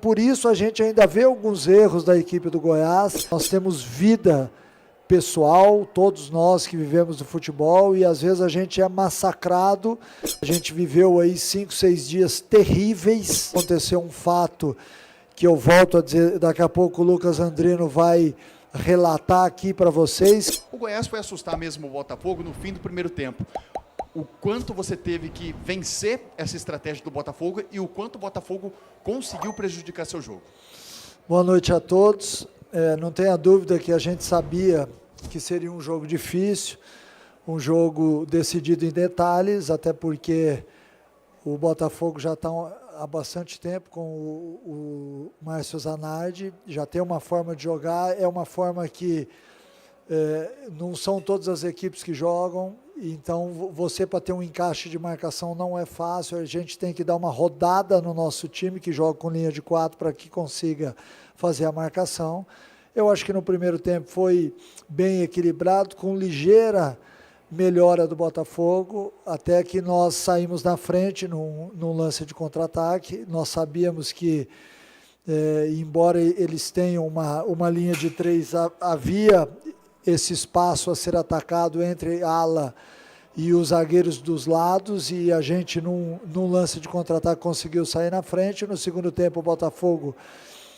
Por isso a gente ainda vê alguns erros da equipe do Goiás. Nós temos vida pessoal, todos nós que vivemos do futebol, e às vezes a gente é massacrado. A gente viveu aí 5, 6 dias terríveis. Aconteceu um fato que eu volto a dizer, daqui a pouco o Lucas Andrino vai relatar aqui para vocês. O Goiás foi assustar mesmo o Botafogo no fim do primeiro tempo. O quanto você teve que vencer essa estratégia do Botafogo e o quanto o Botafogo conseguiu prejudicar seu jogo. Boa noite a todos. Não tenha dúvida que a gente sabia que seria um jogo difícil, um jogo decidido em detalhes, até porque o Botafogo já está há bastante tempo com o Márcio Zanardi, já tem uma forma de jogar, é uma forma que não são todas as equipes que jogam, então você para ter um encaixe de marcação não é fácil, a gente tem que dar uma rodada no nosso time que joga com linha de 4 para que consiga fazer a marcação. Eu acho que no primeiro tempo foi bem equilibrado, com ligeira melhora do Botafogo, até que nós saímos na frente num lance de contra-ataque. Nós sabíamos que, embora eles tenham uma linha de 3, havia esse espaço a ser atacado entre ala e os zagueiros dos lados, e a gente, num lance de contra-ataque, conseguiu sair na frente. No segundo tempo, o Botafogo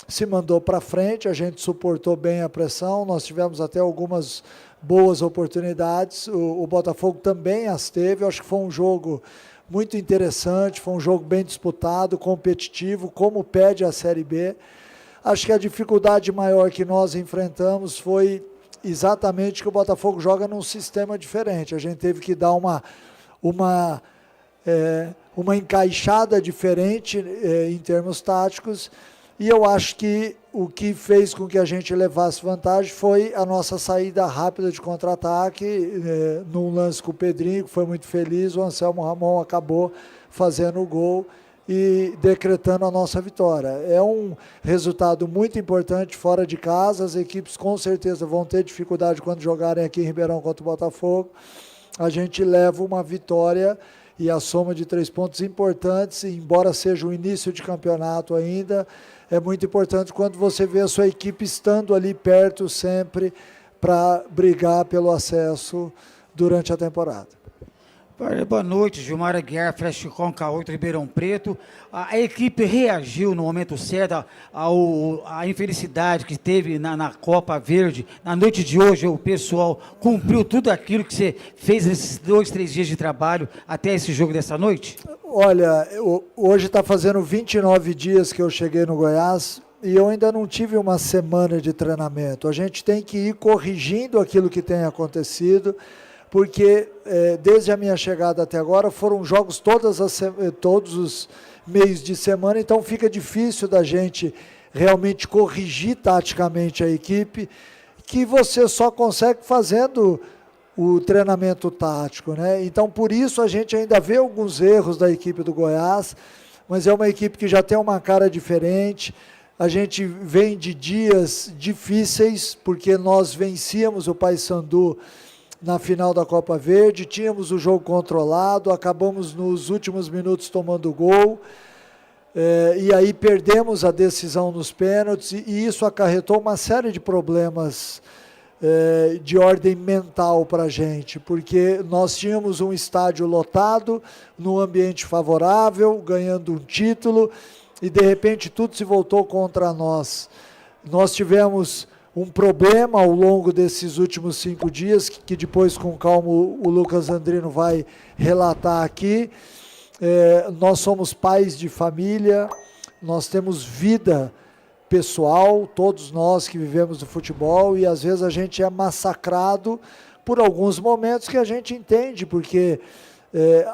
se mandou para frente, a gente suportou bem a pressão, nós tivemos até algumas boas oportunidades, o Botafogo também as teve. Eu acho que foi um jogo muito interessante, foi um jogo bem disputado, competitivo, como pede a Série B. Acho que a dificuldade maior que nós enfrentamos foi exatamente que o Botafogo joga num sistema diferente, a gente teve que dar uma encaixada diferente em termos táticos. E eu acho que o que fez com que a gente levasse vantagem foi a nossa saída rápida de contra-ataque, num lance com o Pedrinho, que foi muito feliz, o Anselmo Ramon acabou fazendo o gol e decretando a nossa vitória. É um resultado muito importante fora de casa, as equipes com certeza vão ter dificuldade quando jogarem aqui em Ribeirão contra o Botafogo. A gente leva uma vitória e a soma de 3 pontos importantes, embora seja o início de campeonato ainda, é muito importante quando você vê a sua equipe estando ali perto sempre para brigar pelo acesso durante a temporada. Boa noite, Gilmar Aguiar, Flashcom K8 Ribeirão Preto. A equipe reagiu no momento certo à infelicidade que teve na Copa Verde. Na noite de hoje, o pessoal cumpriu tudo aquilo que você fez nesses 2, 3 dias de trabalho até esse jogo dessa noite? Olha, hoje está fazendo 29 dias que eu cheguei no Goiás e eu ainda não tive uma semana de treinamento. A gente tem que ir corrigindo aquilo que tem acontecido, porque desde a minha chegada até agora foram jogos todos os meios de semana, então fica difícil da gente realmente corrigir taticamente a equipe, que você só consegue fazendo o treinamento tático, né? Então, por isso a gente ainda vê alguns erros da equipe do Goiás, mas é uma equipe que já tem uma cara diferente. A gente vem de dias difíceis, porque nós vencíamos o Paysandu na final da Copa Verde, tínhamos o jogo controlado, acabamos nos últimos minutos tomando gol, e aí perdemos a decisão nos pênaltis, e isso acarretou uma série de problemas de ordem mental para a gente, porque nós tínhamos um estádio lotado, num ambiente favorável, ganhando um título, e de repente tudo se voltou contra nós. Nós tivemos um problema ao longo desses últimos 5 dias, que depois com calma o Lucas Andrino vai relatar aqui. Nós somos pais de família, nós temos vida pessoal, todos nós que vivemos do futebol, e às vezes a gente é massacrado por alguns momentos que a gente entende, porque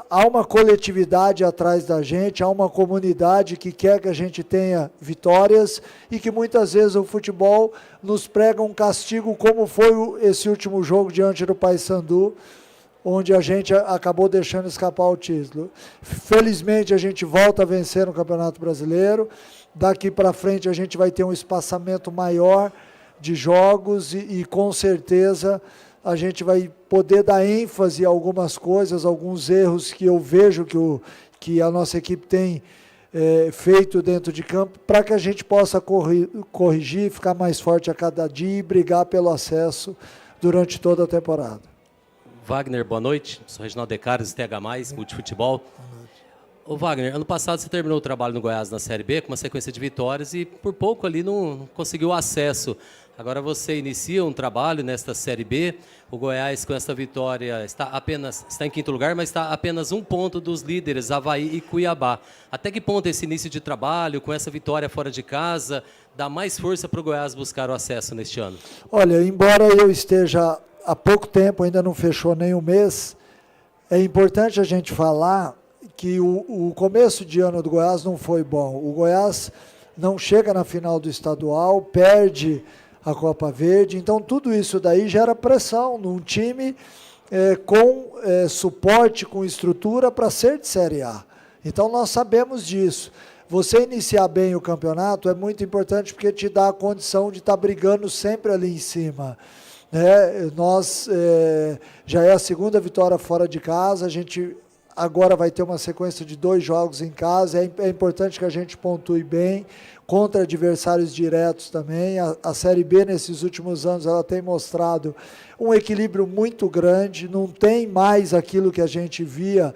há uma coletividade atrás da gente, há uma comunidade que quer que a gente tenha vitórias, e que muitas vezes o futebol nos prega um castigo, como foi esse último jogo diante do Paysandu, onde a gente acabou deixando escapar o título. Felizmente a gente volta a vencer no Campeonato Brasileiro, daqui para frente a gente vai ter um espaçamento maior de jogos e com certeza a gente vai poder dar ênfase a algumas coisas, alguns erros que eu vejo que a nossa equipe tem feito dentro de campo, para que a gente possa corrigir, ficar mais forte a cada dia e brigar pelo acesso durante toda a temporada. Wagner, boa noite. Sou Reginaldo Decares, TH+, Multifutebol. Ô Wagner, ano passado você terminou o trabalho no Goiás na Série B com uma sequência de vitórias e por pouco ali não conseguiu acesso. Agora você inicia um trabalho nesta Série B. O Goiás, com essa vitória, está em quinto lugar, mas está a apenas 1 ponto dos líderes, Avaí e Cuiabá. Até que ponto esse início de trabalho, com essa vitória fora de casa, dá mais força para o Goiás buscar o acesso neste ano? Olha, embora eu esteja há pouco tempo, ainda não fechou nem um mês, é importante a gente falar que o começo de ano do Goiás não foi bom. O Goiás não chega na final do estadual, perde a Copa Verde, então tudo isso daí gera pressão num time com suporte, com estrutura para ser de Série A. Então nós sabemos disso. Você iniciar bem o campeonato é muito importante porque te dá a condição de estar brigando sempre ali em cima. Nós já é a segunda vitória fora de casa, a gente agora vai ter uma sequência de 2 jogos em casa, é importante que a gente pontue bem, contra adversários diretos também. A Série B, nesses últimos anos, ela tem mostrado um equilíbrio muito grande, não tem mais aquilo que a gente via,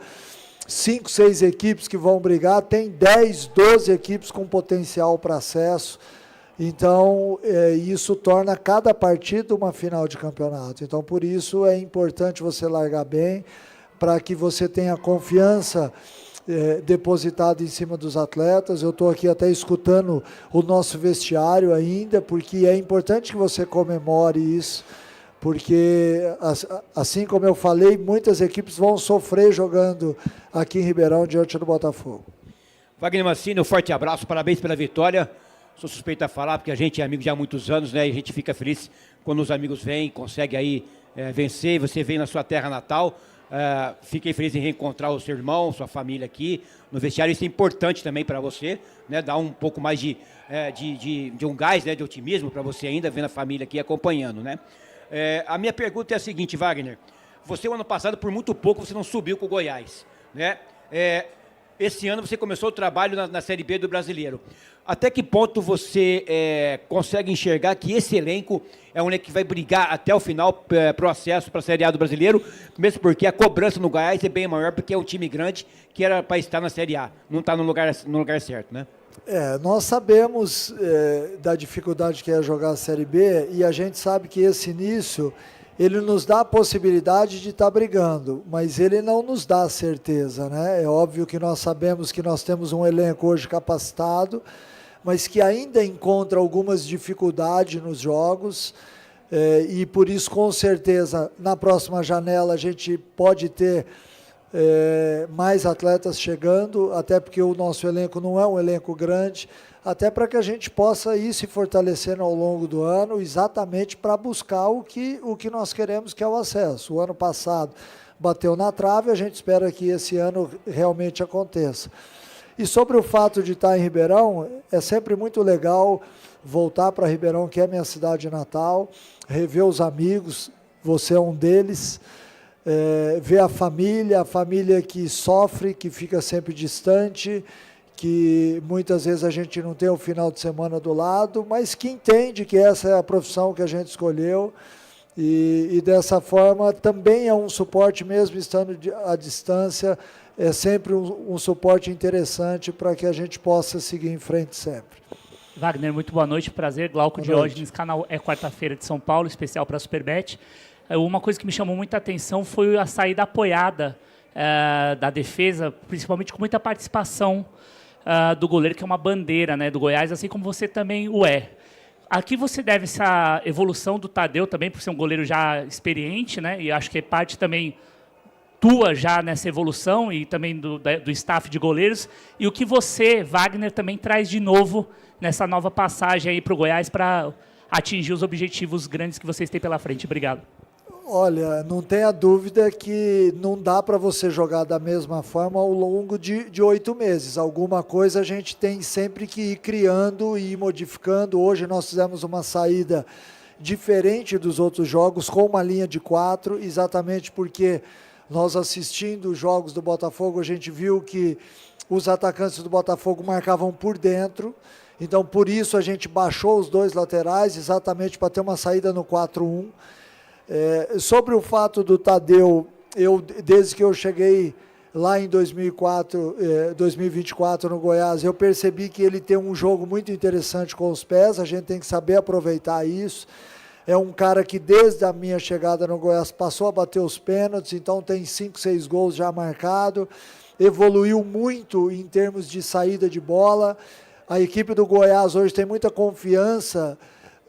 5, 6 equipes que vão brigar, tem 10, 12 equipes com potencial para acesso. Então, isso torna cada partida uma final de campeonato. Então, por isso, é importante você largar bem, para que você tenha confiança depositada em cima dos atletas. Eu estou aqui até escutando o nosso vestiário ainda, porque é importante que você comemore isso, porque, assim como eu falei, muitas equipes vão sofrer jogando aqui em Ribeirão diante do Botafogo. Wagner Mancini, um forte abraço, parabéns pela vitória. Sou suspeito a falar, porque a gente é amigo já há muitos anos, né? E a gente fica feliz quando os amigos vêm, conseguem aí vencer, você vem na sua terra natal. Fiquei feliz em reencontrar o seu irmão, sua família aqui no vestiário. Isso é importante também para você, né? Dar um pouco mais de um gás, né? De otimismo para você ainda, vendo a família aqui acompanhando, né? A minha pergunta é a seguinte, Wagner. Você, o ano passado, por muito pouco, você não subiu com o Goiás, né? Esse ano você começou o trabalho na Série B do Brasileiro. Até que ponto você consegue enxergar que esse elenco é um elenco que vai brigar até o final para o acesso para a Série A do Brasileiro, mesmo porque a cobrança no Goiás é bem maior, porque é um time grande que era para estar na Série A, não está no lugar certo, né? Nós sabemos da dificuldade que é jogar a Série B e a gente sabe que esse início ele nos dá a possibilidade de estar brigando, mas ele não nos dá a certeza, né? É óbvio que nós sabemos que nós temos um elenco hoje capacitado, mas que ainda encontra algumas dificuldades nos jogos, e por isso, com certeza, na próxima janela a gente pode ter mais atletas chegando, até porque o nosso elenco não é um elenco grande, até para que a gente possa ir se fortalecendo ao longo do ano, exatamente para buscar o que nós queremos, que é o acesso. O ano passado bateu na trave, a gente espera que esse ano realmente aconteça. E sobre o fato de estar em Ribeirão, é sempre muito legal voltar para Ribeirão, que é minha cidade natal, rever os amigos, você é um deles, ver a família que sofre, que fica sempre distante, que muitas vezes a gente não tem o final de semana do lado, mas que entende que essa é a profissão que a gente escolheu e dessa forma também é um suporte, mesmo estando à distância, é sempre um suporte interessante para que a gente possa seguir em frente sempre. Wagner, muito boa noite, prazer. Glauco Diógenes, canal Quarta-feira de São Paulo, especial para a Superbet. Uma coisa que me chamou muita atenção foi a saída apoiada da defesa, principalmente com muita participação do goleiro, que é uma bandeira, né, do Goiás, assim como você também o é. Aqui você deve essa evolução do Tadeu também, por ser um goleiro já experiente, né, e acho que é parte também tua já nessa evolução e também do staff de goleiros, e o que você, Wagner, também traz de novo nessa nova passagem aí para o Goiás para atingir os objetivos grandes que vocês têm pela frente. Obrigado. Olha, não tenha dúvida que não dá para você jogar da mesma forma ao longo de 8 meses. Alguma coisa a gente tem sempre que ir criando e ir modificando. Hoje nós fizemos uma saída diferente dos outros jogos, com uma linha de 4, exatamente porque nós assistindo os jogos do Botafogo, a gente viu que os atacantes do Botafogo marcavam por dentro, então por isso a gente baixou os 2 laterais, exatamente para ter uma saída no 4-1. Sobre o fato do Tadeu, desde que eu cheguei lá em 2024 no Goiás, eu percebi que ele tem um jogo muito interessante com os pés, a gente tem que saber aproveitar isso. É um cara que desde a minha chegada no Goiás passou a bater os pênaltis, então tem 5, 6 gols já marcados, evoluiu muito em termos de saída de bola. A equipe do Goiás hoje tem muita confiança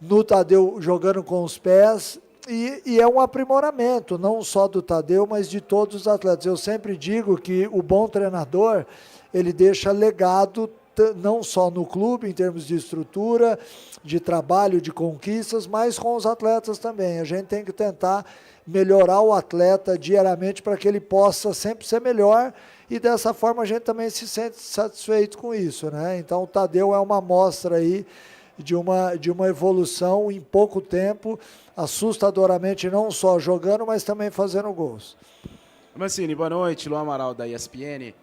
no Tadeu jogando com os pés, e é um aprimoramento, não só do Tadeu, mas de todos os atletas. Eu sempre digo que o bom treinador, ele deixa legado não só no clube, em termos de estrutura, de trabalho, de conquistas, mas com os atletas também. A gente tem que tentar melhorar o atleta diariamente para que ele possa sempre ser melhor, e dessa forma a gente também se sente satisfeito com isso, né? Então o Tadeu é uma amostra aí de uma evolução em pouco tempo, assustadoramente, não só jogando, mas também fazendo gols. Mancini, boa noite. Luan Amaral, da ESPN.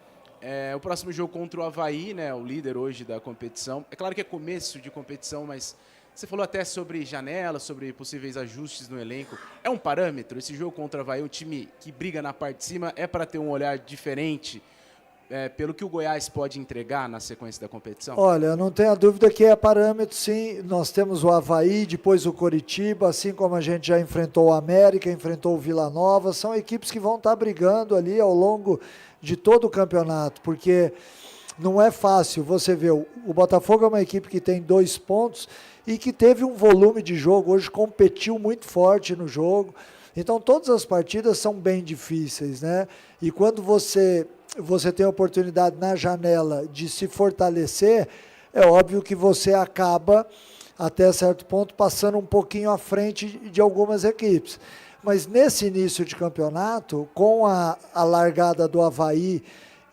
O próximo jogo contra o Avaí, né, o líder hoje da competição. É claro que é começo de competição, mas você falou até sobre janela, sobre possíveis ajustes no elenco. É um parâmetro? Esse jogo contra o Avaí, um time que briga na parte de cima, é para ter um olhar diferente pelo que o Goiás pode entregar na sequência da competição? Olha, não tenha dúvida que é parâmetro, sim. Nós temos o Avaí, depois o Coritiba, assim como a gente já enfrentou o América, enfrentou o Vila Nova. São equipes que vão estar brigando ali ao longo de todo o campeonato, porque não é fácil. Você vê, o Botafogo é uma equipe que tem 2 pontos e que teve um volume de jogo, hoje competiu muito forte no jogo. Então todas as partidas são bem difíceis, né? E quando você tem a oportunidade na janela de se fortalecer, é óbvio que você acaba, até certo ponto, passando um pouquinho à frente de algumas equipes. Mas nesse início de campeonato, com a largada do Avaí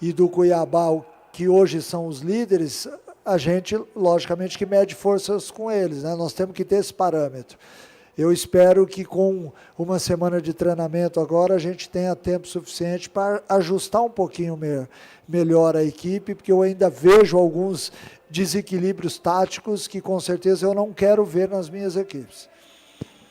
e do Cuiabá, que hoje são os líderes, a gente, logicamente, que mede forças com eles, né? Nós temos que ter esse parâmetro. Eu espero que com uma semana de treinamento agora a gente tenha tempo suficiente para ajustar um pouquinho melhor a equipe, porque eu ainda vejo alguns desequilíbrios táticos que com certeza eu não quero ver nas minhas equipes.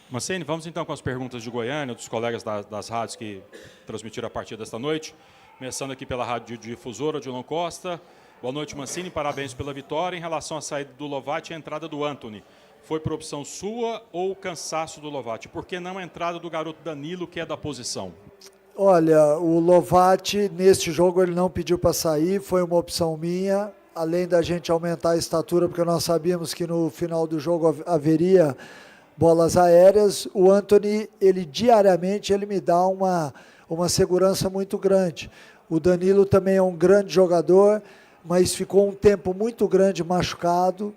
Mancini, vamos então com as perguntas de Goiânia, dos colegas das rádios que transmitiram a partida desta noite. Começando aqui pela Rádio Difusora, Dilon Costa. Boa noite, Mancini, parabéns pela vitória. Em relação à saída do Lovati e a entrada do Antony, foi por opção sua ou cansaço do Lovati? Por que não a entrada do garoto Danilo, que é da posição? Olha, o Lovati, neste jogo, ele não pediu para sair, foi uma opção minha, além da gente aumentar a estatura, porque nós sabíamos que no final do jogo haveria bolas aéreas. O Antony, ele diariamente, ele me dá uma segurança muito grande. O Danilo também é um grande jogador, mas ficou um tempo muito grande machucado,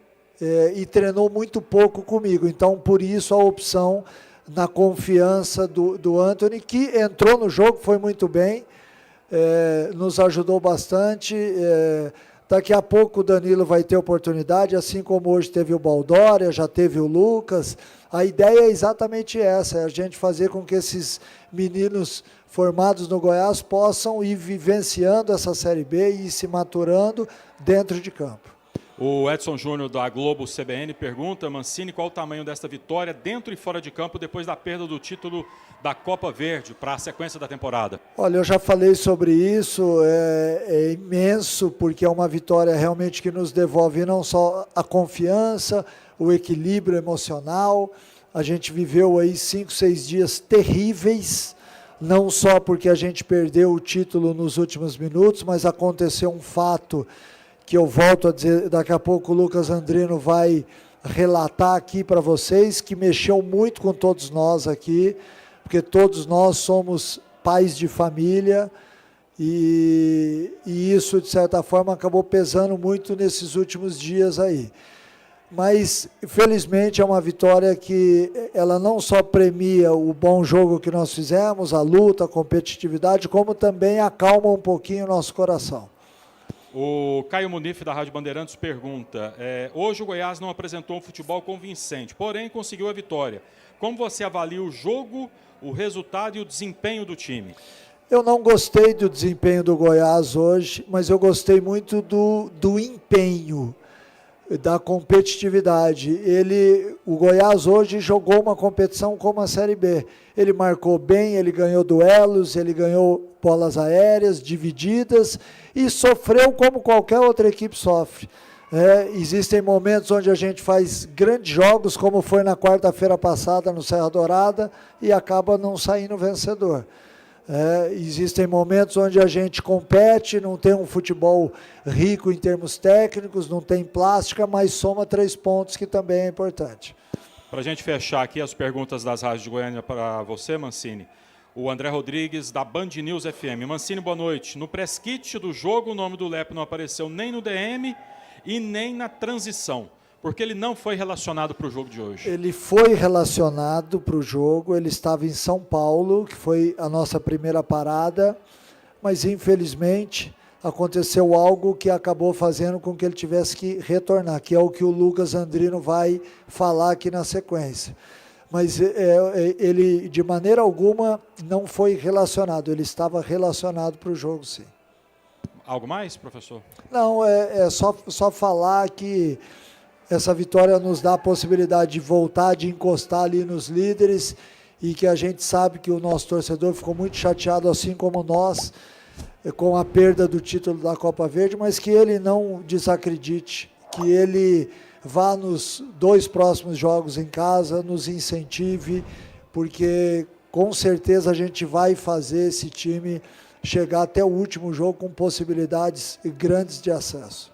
e treinou muito pouco comigo. Então, por isso, a opção na confiança do Antony, que entrou no jogo, foi muito bem, nos ajudou bastante. Daqui a pouco o Danilo vai ter oportunidade, assim como hoje teve o Baldória, já teve o Lucas. A ideia é exatamente essa, é a gente fazer com que esses meninos formados no Goiás possam ir vivenciando essa Série B e ir se maturando dentro de campo. O Edson Júnior, da Globo CBN, pergunta: Mancini, qual o tamanho desta vitória dentro e fora de campo depois da perda do título da Copa Verde para a sequência da temporada? Olha, eu já falei sobre isso, é imenso, porque é uma vitória realmente que nos devolve não só a confiança, o equilíbrio emocional. A gente viveu aí 5, 6 dias terríveis, não só porque a gente perdeu o título nos últimos minutos, mas aconteceu um fato que eu volto a dizer, daqui a pouco o Lucas Andrino vai relatar aqui para vocês, que mexeu muito com todos nós aqui, porque todos nós somos pais de família, e isso, de certa forma, acabou pesando muito nesses últimos dias aí. Mas, felizmente, é uma vitória que ela não só premia o bom jogo que nós fizemos, a luta, a competitividade, como também acalma um pouquinho o nosso coração. O Caio Munif, da Rádio Bandeirantes, pergunta: hoje o Goiás não apresentou um futebol convincente, porém conseguiu a vitória. Como você avalia o jogo, o resultado e o desempenho do time? Eu não gostei do desempenho do Goiás hoje, mas eu gostei muito do empenho, da competitividade. O Goiás hoje jogou uma competição como a Série B. Ele marcou bem, ele ganhou duelos, ele ganhou bolas aéreas, divididas, e sofreu como qualquer outra equipe sofre. Existem momentos onde a gente faz grandes jogos, como foi na quarta-feira passada no Serra Dourada, e acaba não saindo vencedor. Existem momentos onde a gente compete, não tem um futebol rico em termos técnicos, não tem plástica, mas soma 3 pontos, que também é importante. Para a gente fechar aqui as perguntas das rádios de Goiânia para você, Mancini, o André Rodrigues, da Band News FM. Mancini, boa noite. No press kit do jogo, o nome do Lepe não apareceu nem no DM e nem na transição, porque ele não foi relacionado para o jogo de hoje. Ele foi relacionado para o jogo, ele estava em São Paulo, que foi a nossa primeira parada, mas infelizmente aconteceu algo que acabou fazendo com que ele tivesse que retornar, que é o que o Lucas Andrino vai falar aqui na sequência. Mas ele, de maneira alguma, não foi relacionado, ele estava relacionado para o jogo, sim. Algo mais, professor? Não, só falar que essa vitória nos dá a possibilidade de voltar, de encostar ali nos líderes, e que a gente sabe que o nosso torcedor ficou muito chateado, assim como nós, com a perda do título da Copa Verde, mas que ele não desacredite, que ele vá nos 2 próximos jogos em casa, nos incentive, porque com certeza a gente vai fazer esse time chegar até o último jogo com possibilidades grandes de acesso.